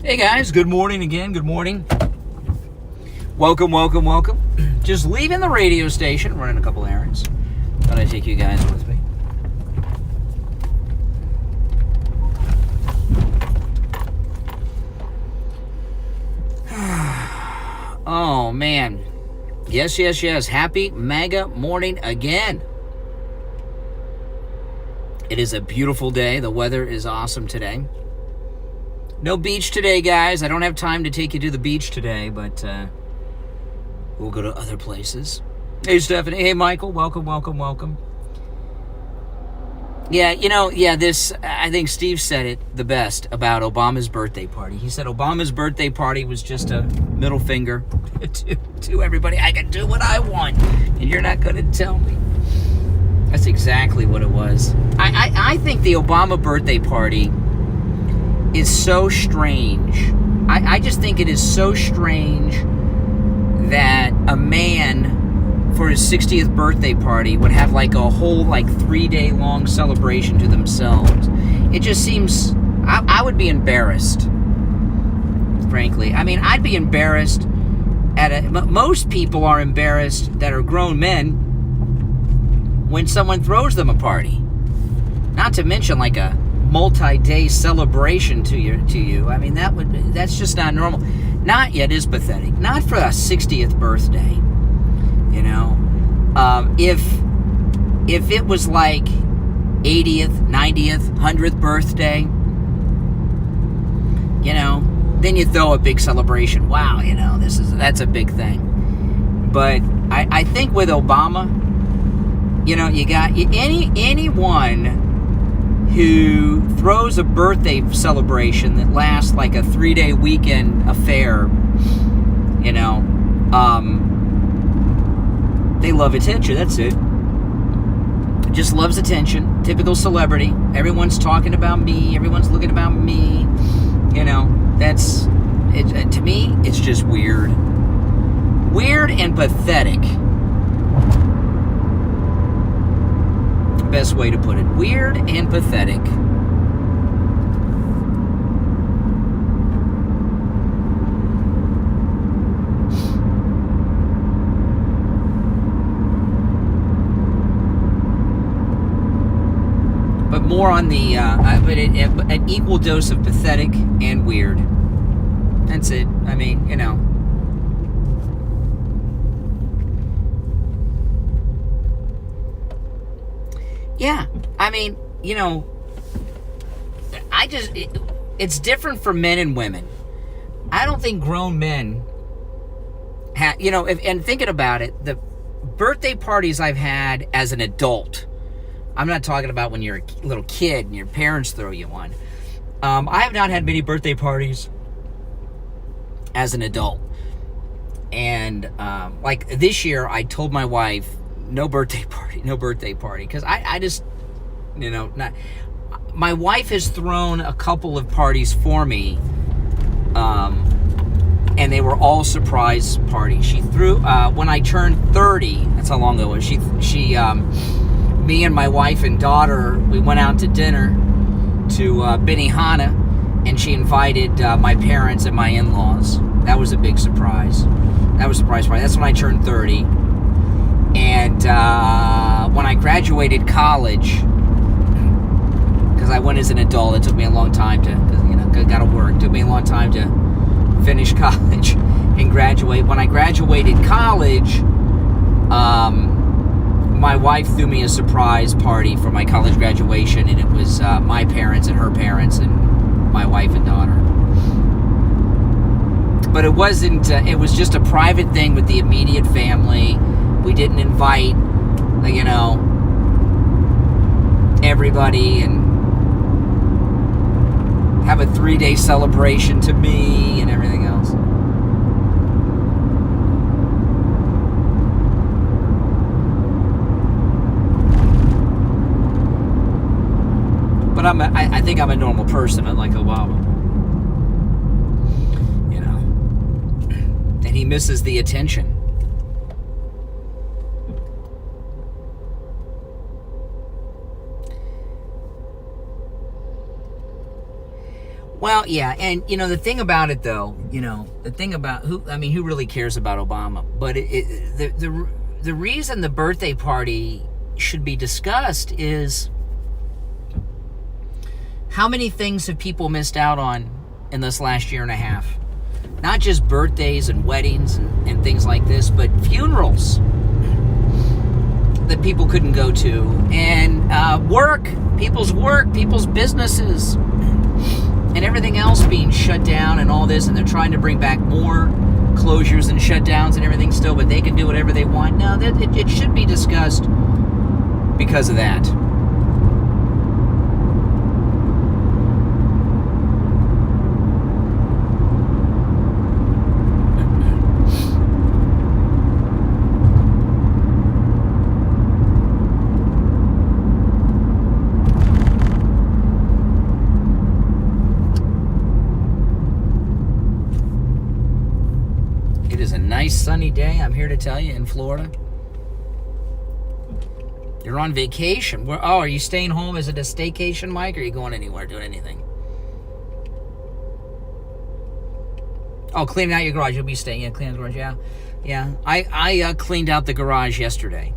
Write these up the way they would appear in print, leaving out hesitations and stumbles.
Hey guys, good morning again, good morning. Welcome, welcome, welcome. Just leaving the radio station, running a couple errands. Thought I'd take you guys with me. Oh man. Yes, yes, yes. Happy Manga morning again. It is a beautiful day. The weather is awesome today. No beach today, guys. I don't have time to take you to the beach today, but we'll go to other places. Hey, Stephanie. Hey, Michael. Welcome, welcome, welcome. Yeah, I think Steve said it the best about Obama's birthday party. He said Obama's birthday party was just a middle finger to everybody. I can do what I want, and you're not going to tell me. That's exactly what it was. I think the Obama birthday party is so strange. I just think it is so strange that a man for his 60th birthday party would have like a whole 3-day long celebration to themselves. It just seems, I would be embarrassed, frankly. I mean, I'd be embarrassed most people are embarrassed that are grown men when someone throws them a party. Not to mention like a multi-day celebration to you. I mean, that's just not normal. Not yet is pathetic. Not for a 60th birthday. If it was like 80th, 90th, 100th birthday, then you throw a big celebration. Wow, that's a big thing. But I think with Obama, you got anyone who throws a birthday celebration that lasts like a 3-day weekend affair, they love attention. That's it. Just loves attention. Typical celebrity. Everyone's talking about me. Everyone's looking about me. That's it. To me, it's just weird. Weird and pathetic. Best way to put it. Weird and pathetic. But more on the an equal dose of pathetic and weird. That's it. I mean, Yeah, I mean, it's different for men and women. I don't think grown men have, and thinking about it, the birthday parties I've had as an adult, I'm not talking about when you're a little kid and your parents throw you one. I have not had many birthday parties as an adult. And, like this year, I told my wife, no birthday party, because I just, not. My wife has thrown a couple of parties for me, and they were all surprise parties. She threw, when I turned 30, that's how long ago it was, she, me and my wife and daughter, we went out to dinner to Benihana, and she invited my parents and my in-laws. That was a big surprise. That was a surprise party. That's when I turned 30. And when I graduated college, because I went as an adult, it took me a long time to, got to work. It took me a long time to finish college and graduate. When I graduated college, my wife threw me a surprise party for my college graduation, and it was my parents and her parents and my wife and daughter. But it wasn't, it was just a private thing with the immediate family. We didn't invite, everybody and have a 3-day celebration to me and everything else. But I think I'm a normal person, unlike Obama. And he misses the attention. Well, yeah, and the thing about it, though, the thing about who really cares about Obama? But the reason the birthday party should be discussed is how many things have people missed out on in this last year and a half? Not just birthdays and weddings and things like this, but funerals that people couldn't go to, and people's businesses, and everything else being shut down and all this, and they're trying to bring back more closures and shutdowns and everything still, but they can do whatever they want. No, it should be discussed because of that. Nice sunny day, I'm here to tell you, in Florida. You're on vacation. Are you staying home? Is it a staycation, Mike? Or are you going anywhere, doing anything? Oh, cleaning out your garage. You'll be staying. Yeah, cleaning out the garage. Yeah. I cleaned out the garage yesterday.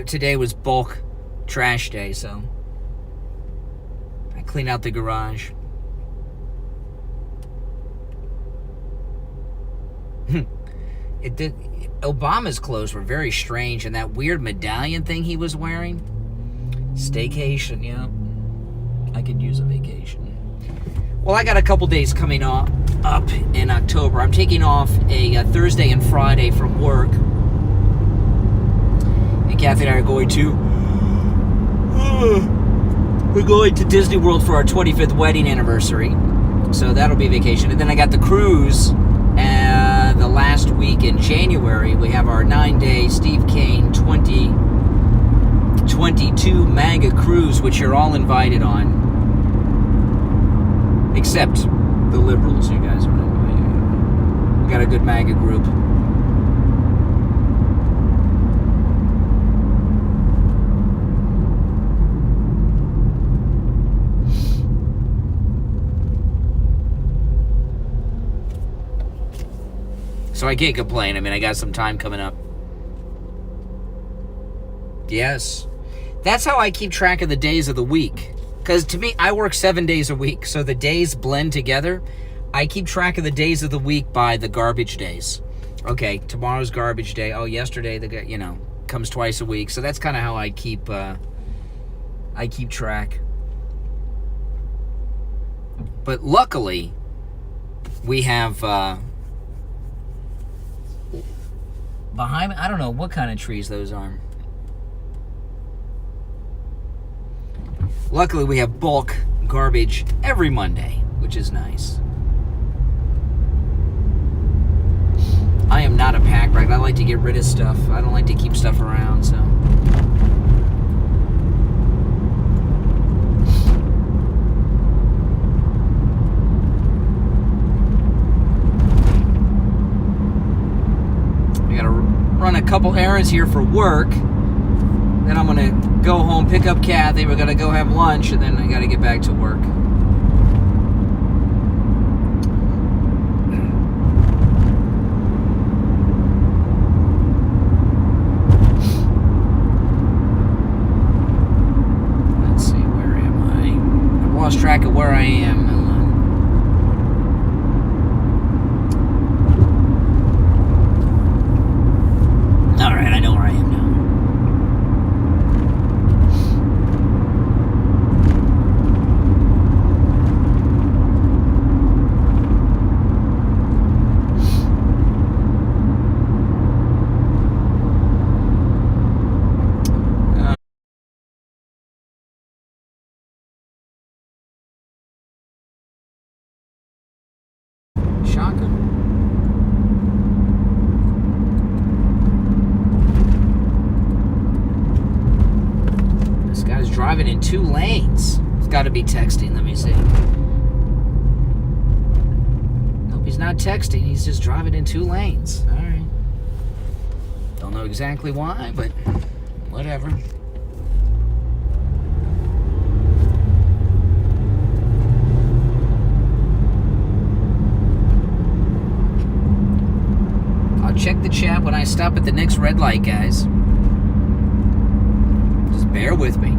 Today was bulk trash day, so I cleaned out the garage. Obama's clothes were very strange, and that weird medallion thing he was wearing. Staycation, yeah. I could use a vacation. Well, I got a couple days coming up in October. I'm taking off a Thursday and Friday from work. And Kathy and I are going to... We're going to Disney World for our 25th wedding anniversary. So that'll be vacation. And then I got the cruise... the last week in January. We have our 9-day Steve Kane 2022 Manga Cruise, which you're all invited on. Except the liberals, you guys are not invited. We got a good Manga group. So I can't complain. I mean, I got some time coming up. Yes. That's how I keep track of the days of the week. Because to me, I work 7 days a week, so the days blend together. I keep track of the days of the week by the garbage days. Okay, tomorrow's garbage day. Oh, yesterday, comes twice a week. So that's kind of how I keep track. But luckily, we have... behind me, I don't know what kind of trees those are. Luckily, we have bulk garbage every Monday, which is nice. I am not a pack rat. I like to get rid of stuff. I don't like to keep stuff around, so... Run a couple errands here for work. Then I'm going to go home, pick up Kathy. We're going to go have lunch, and then I got to get back to work. Let's see, where am I? I've lost track of where I am. Driving in 2 lanes. He's got to be texting. Let me see. Nope, he's not texting. He's just driving in 2 lanes. All right. Don't know exactly why, but whatever. check the chat when I stop at the next red light, guys. Just bear with me.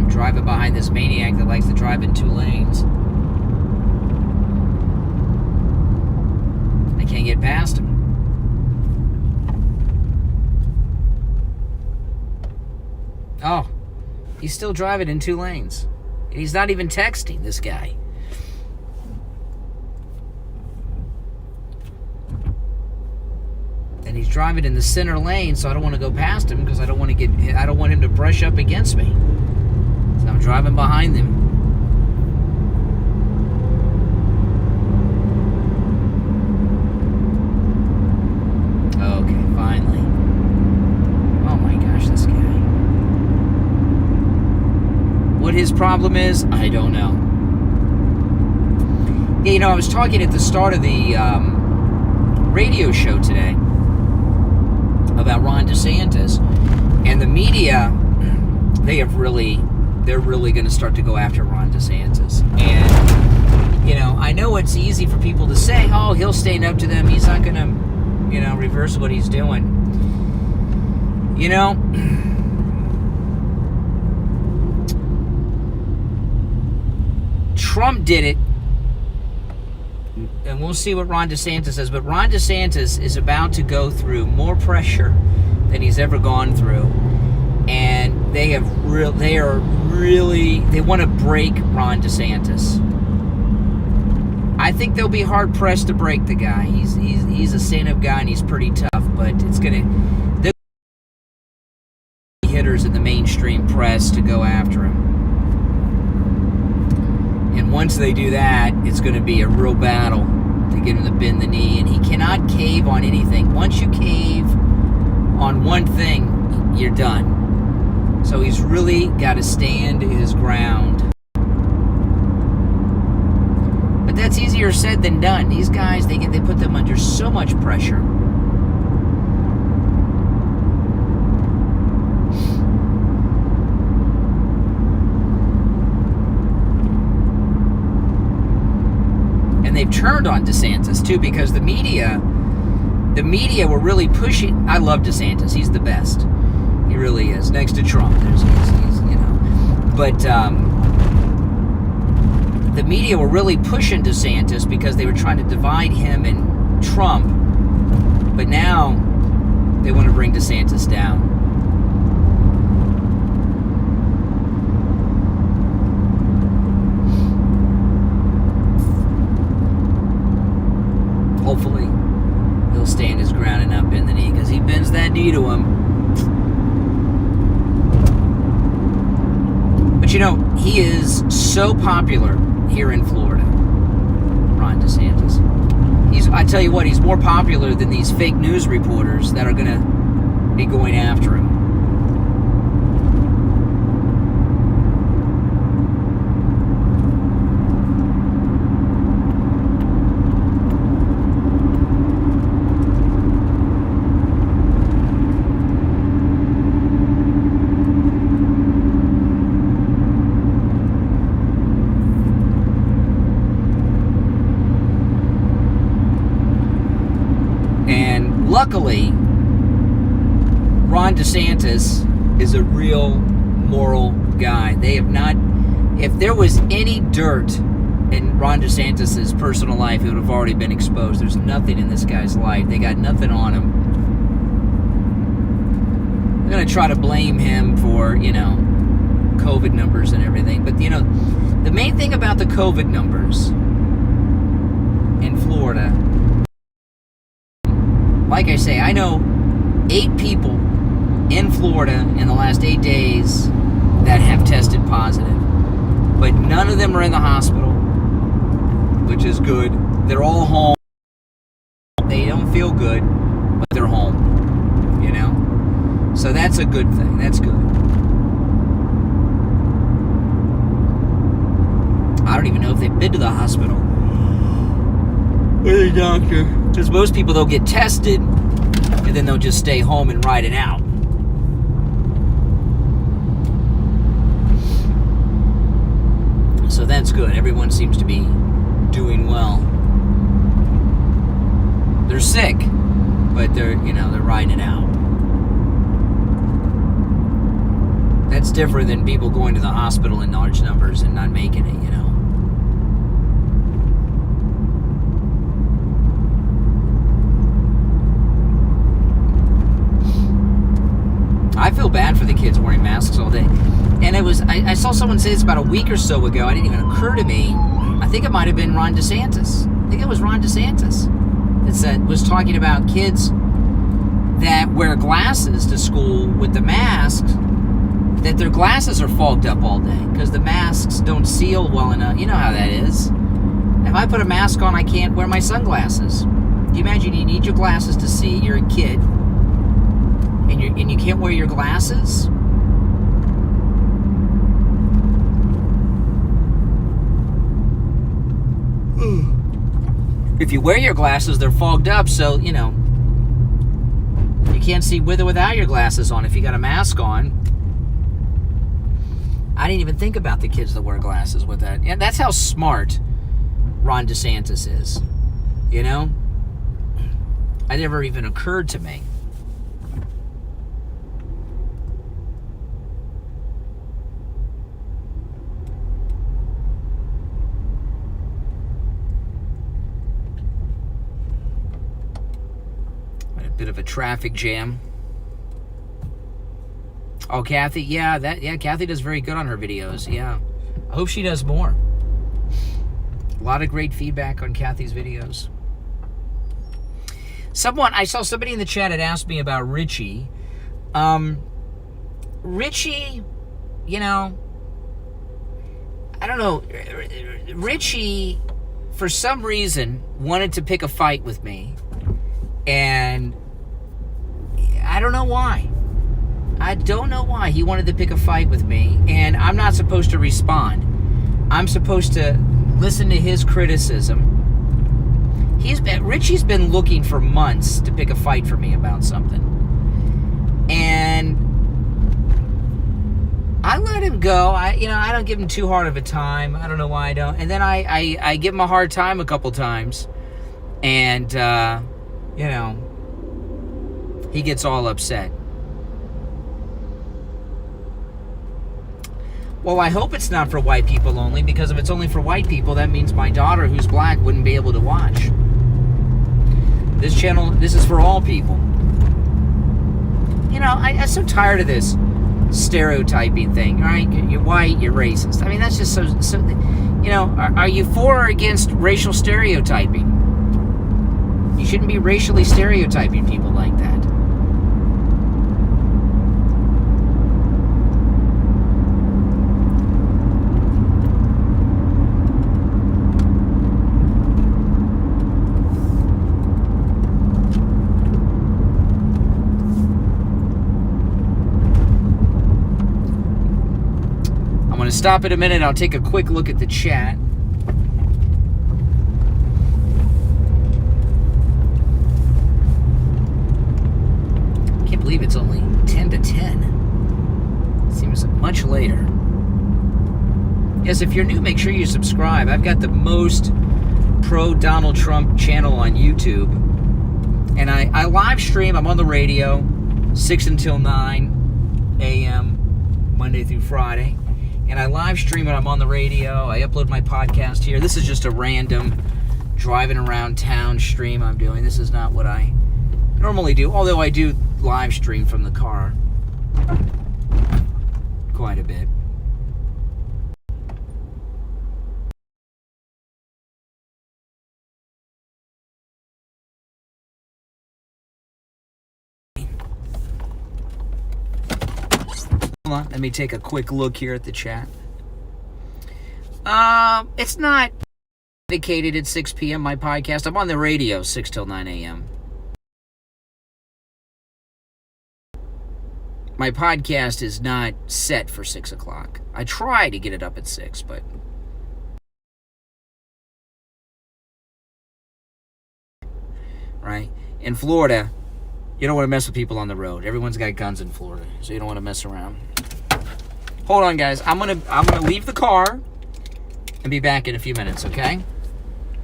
Driving behind this maniac that likes to drive in 2 lanes. I can't get past him. Oh, he's still driving in 2 lanes. And he's not even texting, this guy. And he's driving in the center lane, so I don't want to go past him because I don't want him to brush up against me. So I'm driving behind them. Okay, finally. Oh my gosh, this guy. What his problem is, I don't know. Yeah, you know, I was talking at the start of the radio show today about Ron DeSantis, and the media, they're really going to start to go after Ron DeSantis. And, you know, I know it's easy for people to say, oh, he'll stand up to them. He's not going to, you know, reverse what he's doing. You know, Trump did it. And we'll see what Ron DeSantis says. But Ron DeSantis is about to go through more pressure than he's ever gone through. And they want to break Ron DeSantis. I think they'll be hard pressed to break the guy. He's a stand-up guy and he's pretty tough, but they'll be hitters in the mainstream press to go after him. And once they do that, it's going to be a real battle to get him to bend the knee, and he cannot cave on anything. Once you cave on one thing, you're done. So he's really got to stand his ground. But that's easier said than done. These guys, they put them under so much pressure. And they've turned on DeSantis too, because the media were really pushing. I love DeSantis. He's the best. He really is. Next to Trump, he's you know. But the media were really pushing DeSantis because they were trying to divide him and Trump. But now they want to bring DeSantis down. Hopefully, he'll stand his ground and not bend the knee, because he bends that knee to him. But you know, he is so popular here in Florida, Ron DeSantis. I tell you what, he's more popular than these fake news reporters that are going to be going after him. Luckily, Ron DeSantis is a real moral guy. They have not, if there was any dirt in Ron DeSantis' personal life, it would have already been exposed. There's nothing in this guy's life. They got nothing on him. They're going to try to blame him for, you know, COVID numbers and everything. But, you know, the main thing about the COVID numbers in Florida, like I say, I know 8 people in Florida in the last 8 days that have tested positive. But none of them are in the hospital, which is good. They're all home. They don't feel good, but they're home, you know? So that's a good thing. That's good. I don't don't even know if they've been to the hospital with a doctor. Because most people, they'll get tested, and then they'll just stay home and ride it out. So that's good. Everyone seems to be doing well. They're sick, but they're riding it out. That's different than people going to the hospital in large numbers and not making it, I feel bad for the kids wearing masks all day. And I saw someone say this about a week or so ago. It didn't even occur to me. I think it might have been Ron DeSantis. I think it was Ron DeSantis that was talking about kids that wear glasses to school with the masks, that their glasses are fogged up all day because the masks don't seal well enough. You know how that is. If I put a mask on, I can't wear my sunglasses. Can you imagine you need your glasses to see? You're a kid. And you can't wear your glasses? If you wear your glasses, they're fogged up, so, you can't see with or without your glasses on if you got a mask on. I didn't even think about the kids that wear glasses with that. And that's how smart Ron DeSantis is. It never even occurred to me. Bit of a traffic jam. Oh, Kathy, Kathy does very good on her videos. Yeah, I hope she does more. A lot of great feedback on Kathy's videos. I saw somebody in the chat had asked me about Richie. Richie, I don't know. Richie, for some reason, wanted to pick a fight with me, and I don't know why. He wanted to pick a fight with me, and I'm not supposed to respond. I'm supposed to listen to his criticism. Richie's been looking for months to pick a fight for me about something. And I let him go. I don't give him too hard of a time. I don't know why I don't. And then I give him a hard time a couple times. And, he gets all upset. Well, I hope it's not for white people only, because if it's only for white people, that means my daughter, who's black, wouldn't be able to watch. This channel, this is for all people. I'm so tired of this stereotyping thing, right? You're white, you're racist. I mean, that's just so are you for or against racial stereotyping? You shouldn't be racially stereotyping people like that. I'm going to stop it a minute. I'll take a quick look at the chat. I believe it's only 10 to 10. Seems much later. Yes, if you're new, make sure you subscribe. I've got the most pro-Donald Trump channel on YouTube. And I live stream. I'm on the radio, 6 until 9 a.m., Monday through Friday. And I live stream when I'm on the radio. I upload my podcast here. This is just a random driving around town stream I'm doing. This is not what I normally do, although I do live stream from the car quite a bit. Hold on, let me take a quick look here at the chat. It's not dedicated at 6 p.m., my podcast. I'm on the radio 6 till 9 a.m. My podcast is not set for 6 o'clock. I try to get it up at 6, but right? In Florida, you don't want to mess with people on the road. Everyone's got guns in Florida, so you don't want to mess around. Hold on, guys. I'm gonna leave the car and be back in a few minutes, okay?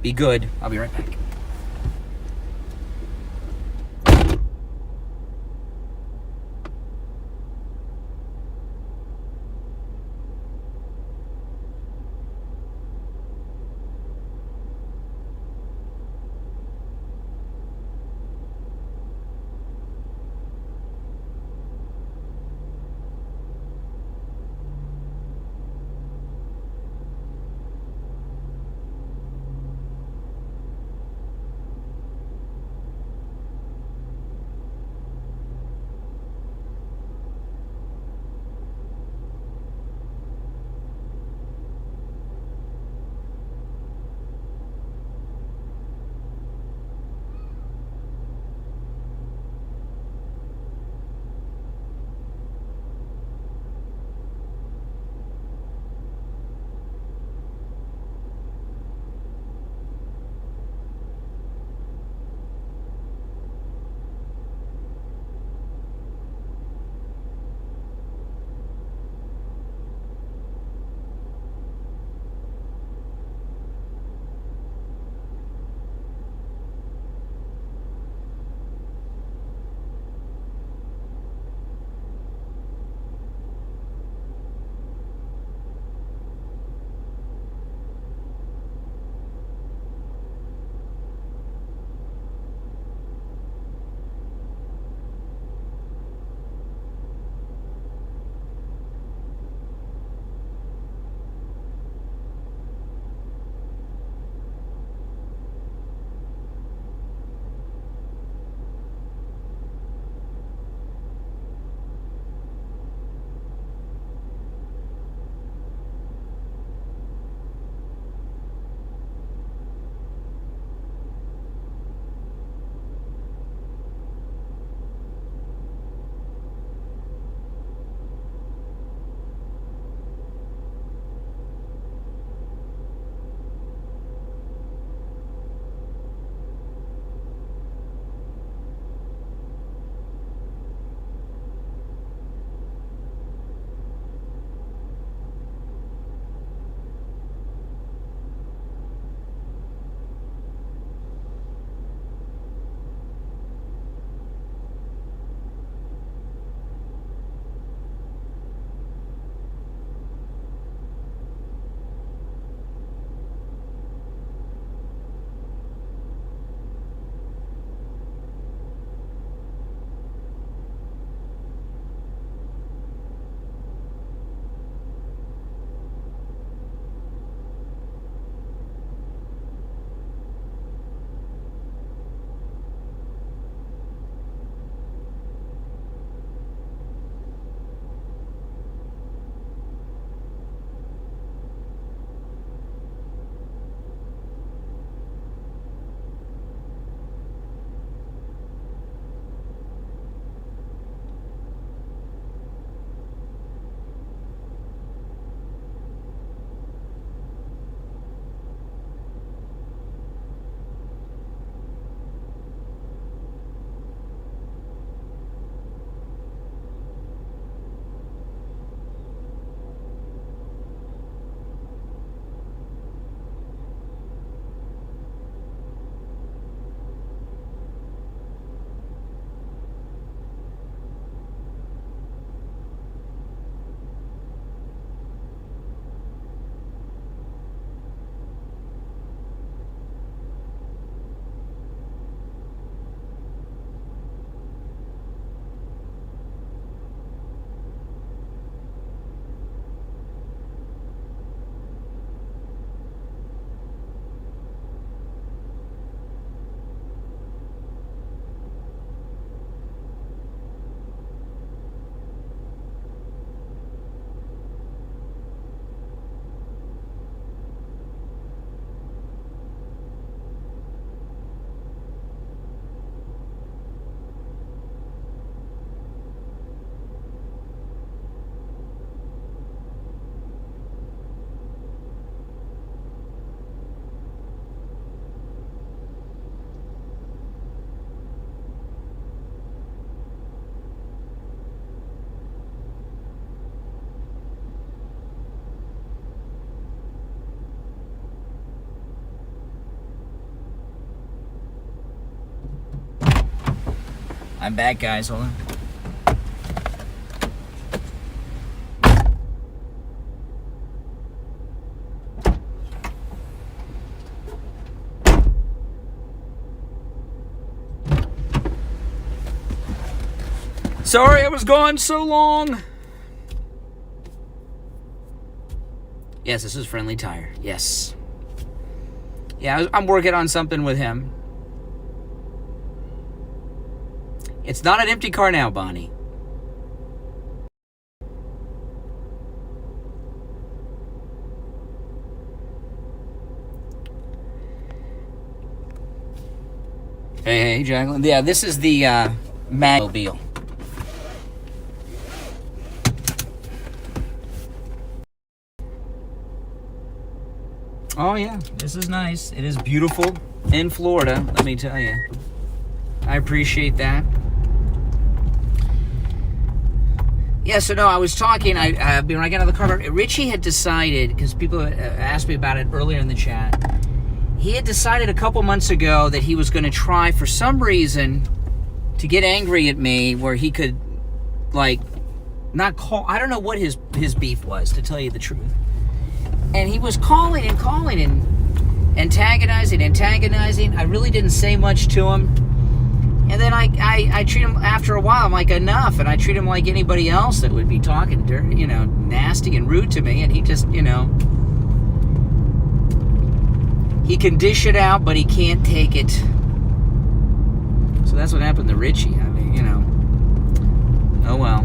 Be good. I'll be right back. I'm back, guys. Hold on. Sorry I was gone so long. Yes, this is Friendly Tire. Yes. Yeah, I'm working on something with him. It's not an empty car now, Bonnie. Hey, Jacqueline. Yeah, this is the Manga Movement. Oh, yeah. This is nice. It is beautiful in Florida, let me tell you. I appreciate that. Yeah, so no, I was talking, when I got out of the car, Richie had decided, because people asked me about it earlier in the chat, he had decided a couple months ago that he was going to try, for some reason, to get angry at me, where he could, like, not call, I don't know what his beef was, to tell you the truth. And he was calling and antagonizing. I really didn't say much to him. And then I treat him, after a while, I'm like, enough. And I treat him like anybody else that would be talking dirty, nasty and rude to me. And he just, he can dish it out, but he can't take it. So that's what happened to Richie. I mean, oh well.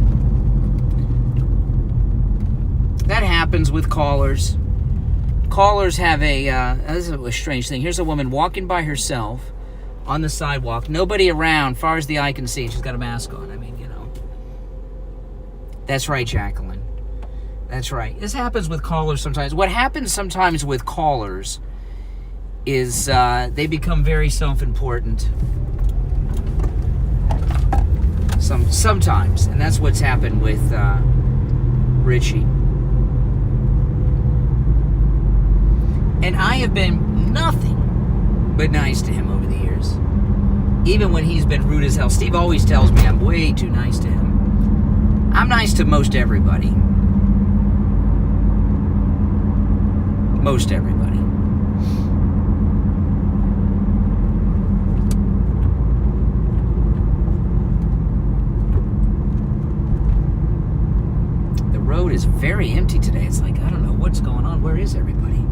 That happens with callers. Callers have this is a strange thing. Here's a woman walking by herself on the sidewalk. Nobody around, far as the eye can see. She's got a mask on. I mean, That's right, Jacqueline. That's right. This happens with callers sometimes. What happens sometimes with callers is they become very self-important. Sometimes. And that's what's happened with Richie. And I have been nothing but nice to him over the years. Even when he's been rude as hell. Steve always tells me I'm way too nice to him. I'm nice to most everybody. Most everybody. The road is very empty today. It's like, I don't know what's going on. Where is everybody?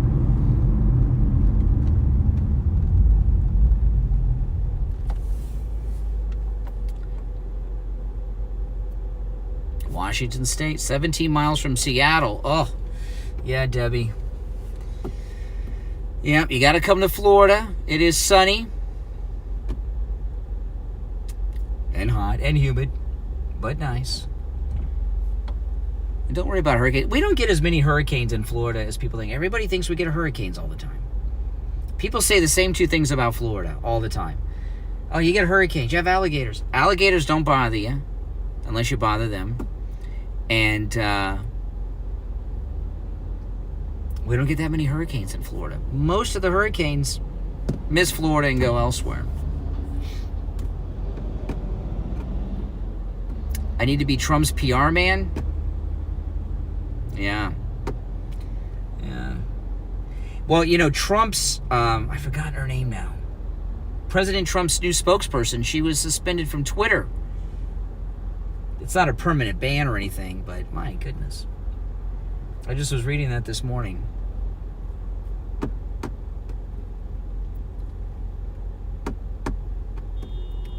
Washington State, 17 miles from Seattle. Oh, yeah, Debbie. Yeah, you got to come to Florida. It is sunny and hot and humid, but nice. And don't worry about hurricanes. We don't get as many hurricanes in Florida as people think. Everybody thinks we get hurricanes all the time. People say the same two things about Florida all the time. Oh, you get hurricanes. You have alligators. Alligators don't bother you unless you bother them. And we don't get that many hurricanes in Florida. Most of the hurricanes miss Florida and go elsewhere. I need to be Trump's PR man? Yeah. Yeah. Well, Trump's, I forgot her name now. President Trump's new spokesperson, she was suspended from Twitter. It's not a permanent ban or anything, but my goodness. I just was reading that this morning.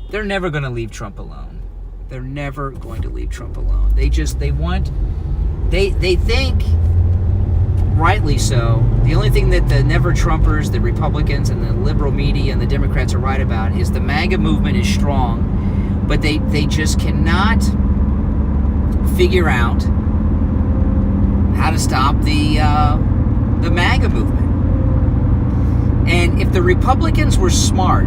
They're never going to leave Trump alone. They're never going to leave Trump alone. They think, rightly so, the only thing that the never-Trumpers, the Republicans, and the liberal media and the Democrats are right about is the MAGA movement is strong, but they just cannot figure out how to stop the MAGA movement. And if the Republicans were smart,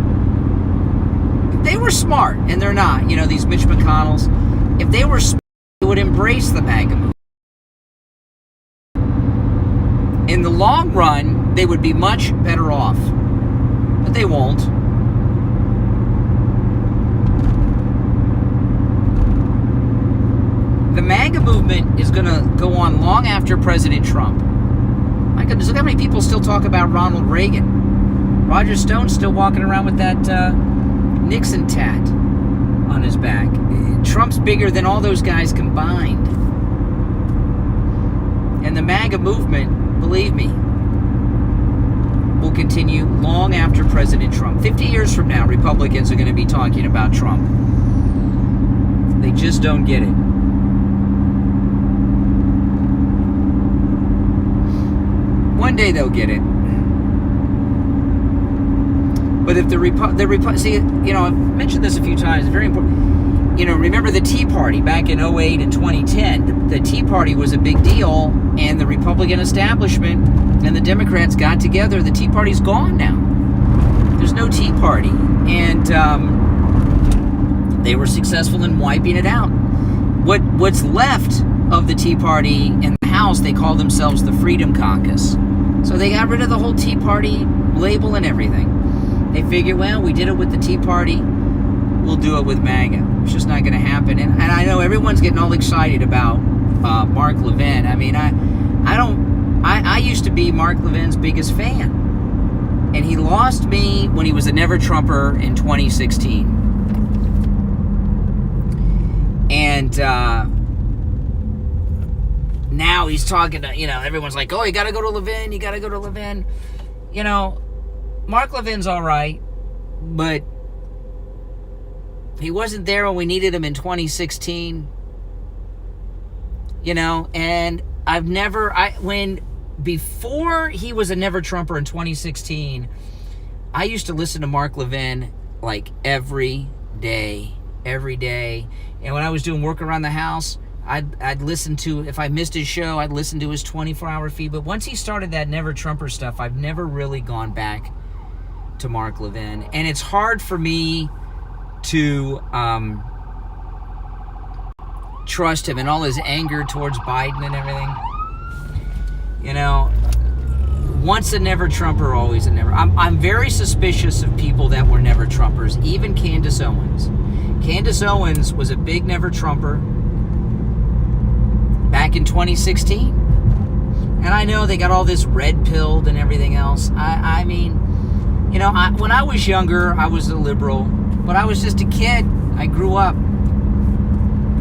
if they were smart, and they're not, these Mitch McConnells, if they were smart, they would embrace the MAGA movement. In the long run, they would be much better off. But they won't. The Manga Movement is going to go on long after President Trump. My goodness, look how many people still talk about Ronald Reagan. Roger Stone's still walking around with that Nixon tat on his back. Trump's bigger than all those guys combined. And the MAGA movement, believe me, will continue long after President Trump. 50 years from now, Republicans are going to be talking about Trump. They just don't get it. One day they'll get it. But if see, you know, I've mentioned this a few times, it's very important. You know, remember the Tea Party back in 08 and 2010. The Tea Party was a big deal, and the Republican establishment and the Democrats got together. The Tea Party's gone now. There's no Tea Party. And they were successful in wiping it out. What's left of the Tea Party in the House, they call themselves the Freedom Caucus. So they got rid of the whole Tea Party label and everything. They figured, well, we did it with the Tea Party, we'll do it with MAGA. It's just not going to happen. And I know everyone's getting all excited about Mark Levin. I mean, I used to be Mark Levin's biggest fan. And he lost me when he was a never-Trumper in 2016. And now he's talking to, you know, everyone's like, oh, you got to go to Levin, you got to go to Levin. You know, Mark Levin's all right, but he wasn't there when we needed him in 2016. You know, and before he was a never-Trumper in 2016, I used to listen to Mark Levin like every day. And when I was doing work around the house, I'd listen to, if I missed his show, I'd listen to his 24-hour feed. But once he started that never-Trumper stuff, I've never really gone back to Mark Levin. And it's hard for me to trust him and all his anger towards Biden and everything. You know, once a never-Trumper, always a never. I'm very suspicious of people that were never-Trumpers, even Candace Owens. Candace Owens was a big never-Trumper back in 2016. And I know they got all this red-pilled and everything else. I mean, you know, when I was younger, I was a liberal. When I was just a kid, I grew up.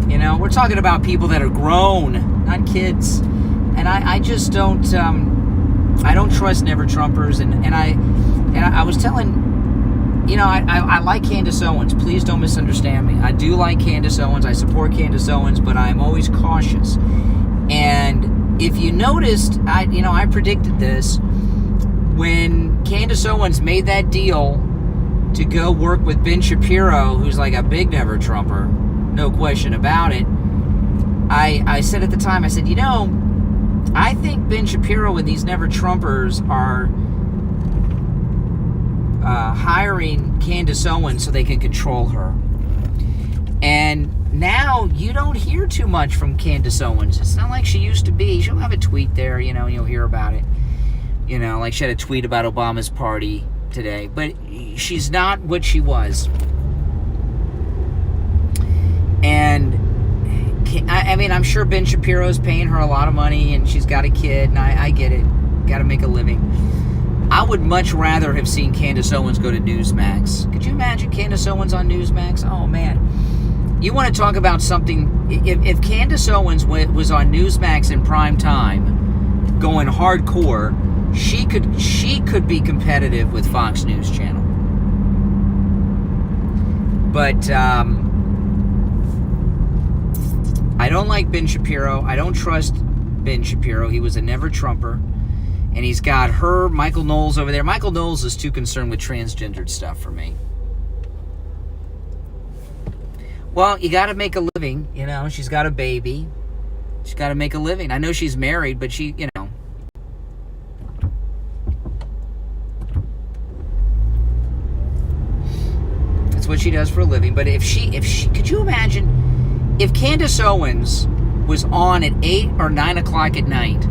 You know, we're talking about people that are grown, not kids. And I just don't, I don't trust never-Trumpers. And I was telling, you know, I like Candace Owens. Please don't misunderstand me. I do like Candace Owens. I support Candace Owens, but I'm always cautious. And if you noticed, I predicted this. When Candace Owens made that deal to go work with Ben Shapiro, who's like a big never-Trumper, no question about it, I said at the time, I said, you know, I think Ben Shapiro and these never-Trumpers are hiring Candace Owens so they can control her. And now you don't hear too much from Candace Owens. It's not like she used to be. She'll have a tweet there, you know, and you'll hear about it. You know, like she had a tweet about Obama's party today. But she's not what she was. And I mean, I'm sure Ben Shapiro's paying her a lot of money and she's got a kid, and I get it. Got to make a living. I would much rather have seen Candace Owens go to Newsmax. Could you imagine Candace Owens on Newsmax? Oh, man. You want to talk about something... If Candace Owens was on Newsmax in prime time, going hardcore, she could be competitive with Fox News Channel. But I don't like Ben Shapiro. I don't trust Ben Shapiro. He was a never-Trumper. And he's got Michael Knowles over there. Michael Knowles is too concerned with transgendered stuff for me. Well, you got to make a living, you know. She's got a baby. She's got to make a living. I know she's married, but she, you know. That's what she does for a living. But if she, could you imagine if Candace Owens was on at 8 or 9 o'clock at night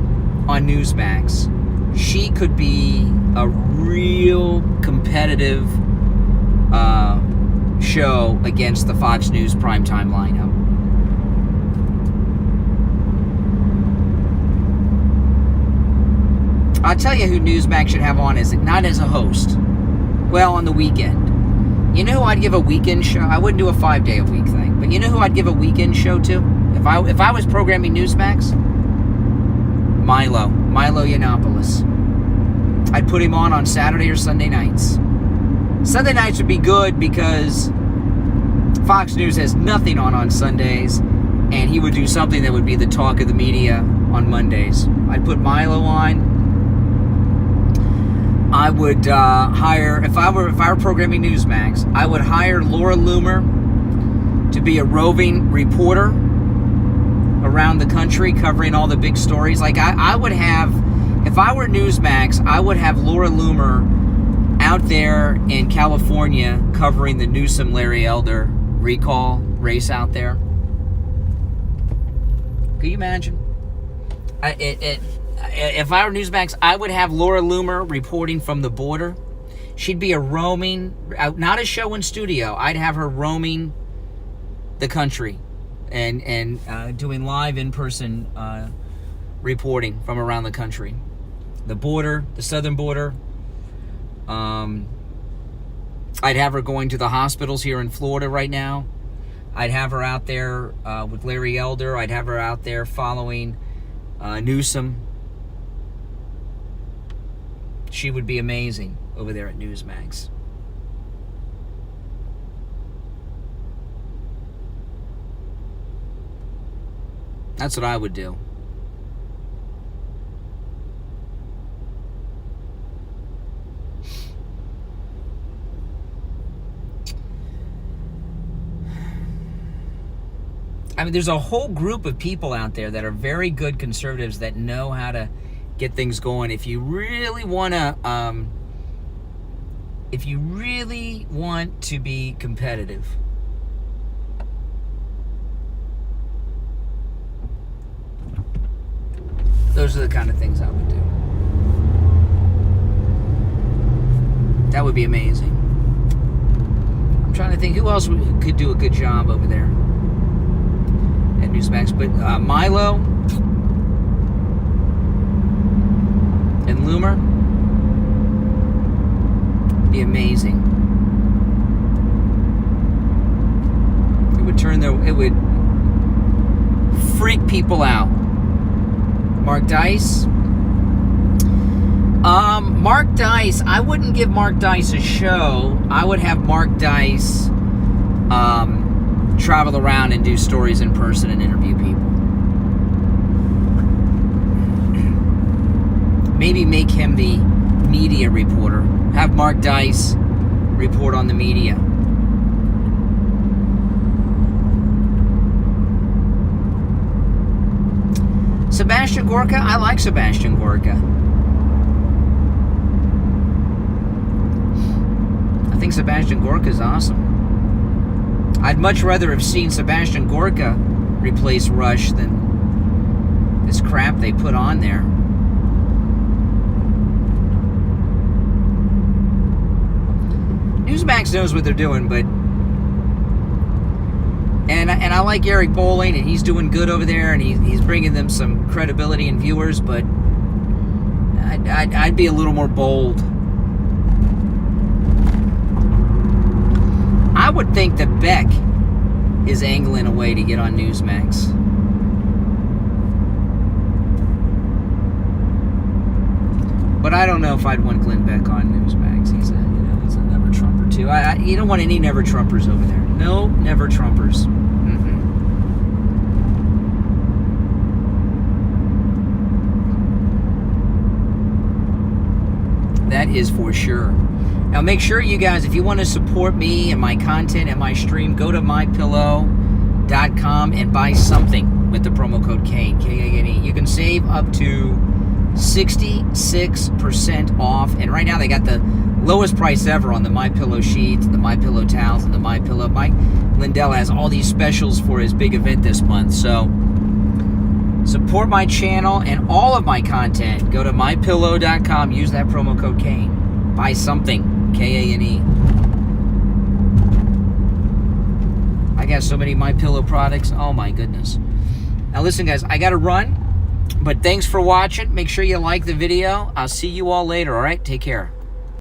on Newsmax? She could be a real competitive show against the Fox News primetime lineup. I'll tell you who Newsmax should have on as not as a host. Well, on the weekend. You know who I'd give a weekend show? I wouldn't do a 5-day-a-week thing. But you know who I'd give a weekend show to? If I was programming Newsmax? Milo Yiannopoulos. I'd put him on Saturday or Sunday nights. Sunday nights would be good because Fox News has nothing on Sundays, and he would do something that would be the talk of the media on Mondays. I'd put Milo on. I would hire, if I were programming Newsmax, I would hire Laura Loomer to be a roving reporter around the country covering all the big stories. Like I would have, if I were Newsmax, I would have Laura Loomer out there in California covering the Newsom-Larry Elder recall race out there. Can you imagine? If I were Newsmax, I would have Laura Loomer reporting from the border. She'd be a roaming, not a show in studio. I'd have her roaming the country and doing live in-person reporting from around the country. The border, the southern border. I'd have her going to the hospitals here in Florida right now. I'd have her out there with Larry Elder. I'd have her out there following Newsom. She would be amazing over there at Newsmax. That's what I would do. I mean, there's a whole group of people out there that are very good conservatives that know how to get things going. If you really want to be competitive, those are the kind of things I would do. That would be amazing. I'm trying to think who else could do a good job over there at Newsmax, but Milo and Loomer be amazing. It would freak people out. Mark Dice. Mark Dice, I wouldn't give Mark Dice a show. I would have Mark Dice travel around and do stories in person and interview people. Maybe make him the media reporter. Have Mark Dice report on the media. Sebastian Gorka, I like Sebastian Gorka. I think Sebastian Gorka is awesome. I'd much rather have seen Sebastian Gorka replace Rush than this crap they put on there. Newsmax knows what they're doing, but and I like Eric Bolling, and he's doing good over there, and he's bringing them some credibility and viewers, but I'd be a little more bold. I would think that Beck is angling a way to get on Newsmax. But I don't know if I'd want Glenn Beck on Newsmax. He's a never Trumper too. You don't want any never Trumpers over there. No never Trumpers. That is for sure. Now make sure you guys, if you want to support me and my content and my stream, go to mypillow.com and buy something with the promo code KANE, K-A-N-E. You can save up to 66% off. And right now they got the lowest price ever on the MyPillow sheets, the MyPillow towels, and the MyPillow. Mike Lindell has all these specials for his big event this month. So support my channel and all of my content. Go to mypillow.com. Use that promo code KANE. Buy something. K-A-N-E. I got so many MyPillow products. Oh my goodness. Now listen, guys, I got to run. But thanks for watching. Make sure you like the video. I'll see you all later, all right? Take care.